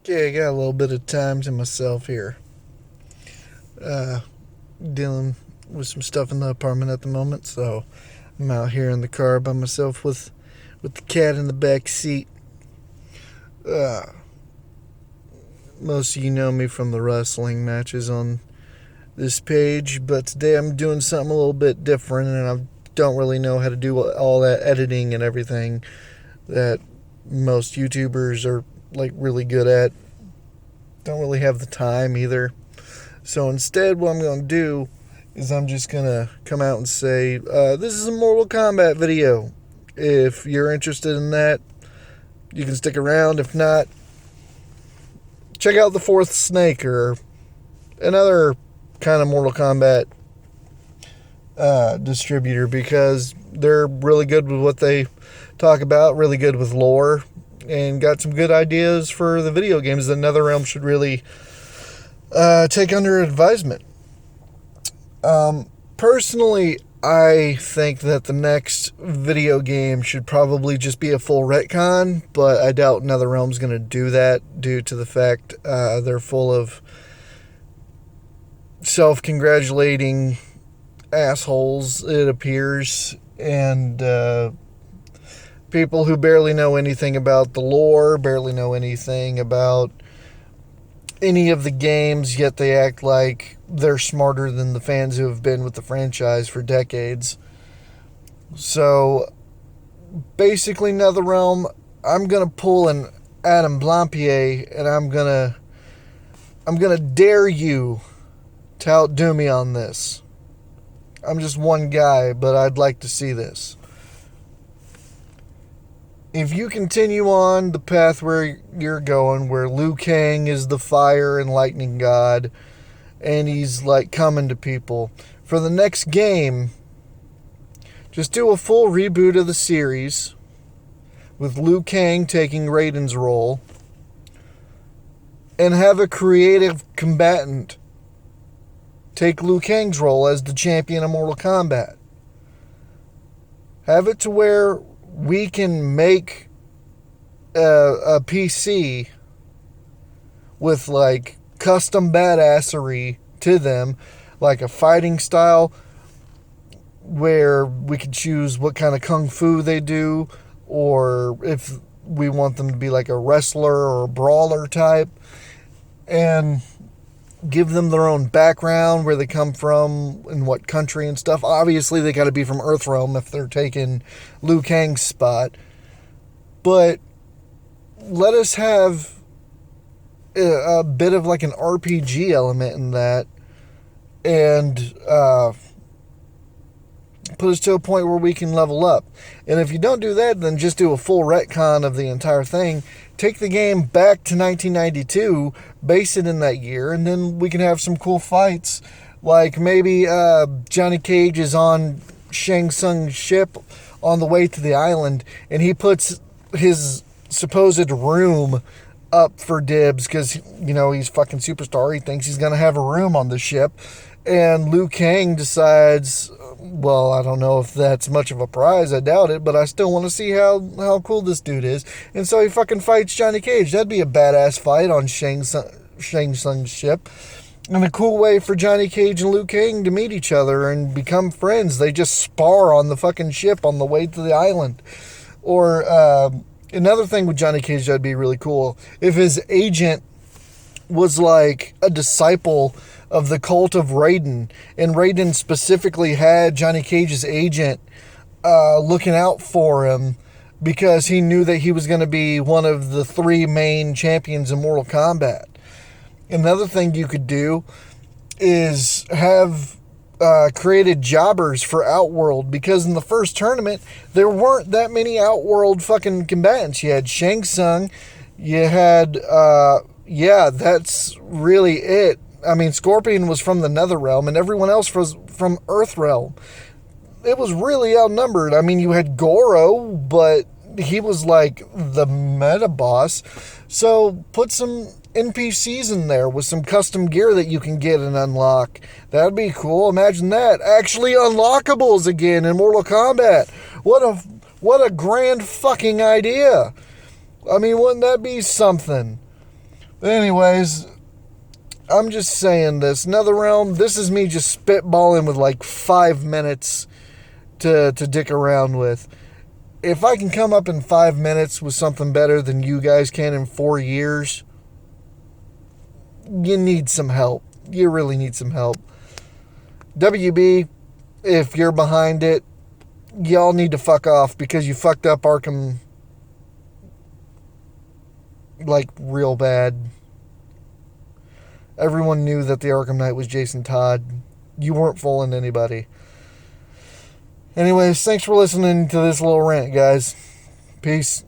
Okay, I got a little bit of time to myself here. Dealing with some stuff in the apartment at the moment, so I'm out here in the car by myself with the cat in the back seat. Most of you know me from the wrestling matches on this page, but today I'm doing something a little bit different, and I don't really know how to do all that editing and everything that most YouTubers are like really good at. Don't really have the time either. So instead, what I'm going to do is I'm just going to come out and say, this is a Mortal Kombat video. If you're interested in that, you can stick around. If not, check out the Fourth Snake or another kind of Mortal Kombat distributor, because they're really good with what they talk about, really good with lore, and got some good ideas for the video games that NetherRealm should really take under advisement. Personally, I think that the next video game should probably just be a full retcon, but I doubt NetherRealm's going to do that due to the fact they're full of self-congratulating assholes, it appears, and people who barely know anything about the lore, barely know anything about any of the games, yet they act like they're smarter than the fans who have been with the franchise for decades. So basically, NetherRealm, I'm gonna pull an Adam Blampier, and I'm gonna dare you to outdo me on this. I'm just one guy, but I'd like to see this. If you continue on the path where you're going, where Liu Kang is the fire and lightning god, and he's like coming to people, for the next game, just do a full reboot of the series with Liu Kang taking Raiden's role, and have a creative combatant take Liu Kang's role as the champion of Mortal Kombat. Have it to where we can make a PC with like custom badassery to them, like a fighting style where we could choose what kind of kung fu they do, or if we want them to be like a wrestler or a brawler type, and give them their own background, where they come from and what country and stuff. Obviously, they got to be from Earthrealm if they're taking Liu Kang's spot. But let us have a bit of like an RPG element in that, and put us to a point where we can level up. And if you don't do that, then just do a full retcon of the entire thing. Take the game back to 1992, base it in that year, and then we can have some cool fights. Like maybe Johnny Cage is on Shang Tsung's ship on the way to the island, and he puts his supposed room up for dibs because, you know, he's fucking superstar. He thinks he's going to have a room on the ship. And Liu Kang decides, well, I don't know if that's much of a prize. I doubt it, but I still want to see how cool this dude is. And so he fucking fights Johnny Cage. That'd be a badass fight on Shang Tsung's ship. And a cool way for Johnny Cage and Liu Kang to meet each other and become friends. They just spar on the fucking ship on the way to the island. Or another thing with Johnny Cage that'd be really cool, if his agent was like a disciple of the cult of Raiden, and Raiden specifically had Johnny Cage's agent looking out for him because he knew that he was going to be one of the three main champions in Mortal Kombat. Another thing you could do is have created jobbers for Outworld, because in the first tournament there weren't that many Outworld fucking combatants. You had Shang Tsung, you had that's really it. I mean, Scorpion was from the NetherRealm, and everyone else was from Earthrealm. It was really outnumbered. I mean, you had Goro, but he was like the meta boss. So put some NPCs in there with some custom gear that you can get and unlock. That'd be cool. Imagine that. Actually unlockables again in Mortal Kombat. What a grand fucking idea. I mean, wouldn't that be something? But anyways, I'm just saying this. NetherRealm, this is me just spitballing with like 5 minutes to dick around with. If I can come up in 5 minutes with something better than you guys can in 4 years, you need some help. You really need some help. WB, if you're behind it, y'all need to fuck off because you fucked up Arkham like real bad. Everyone knew that the Arkham Knight was Jason Todd. You weren't fooling anybody. Anyways, thanks for listening to this little rant, guys. Peace.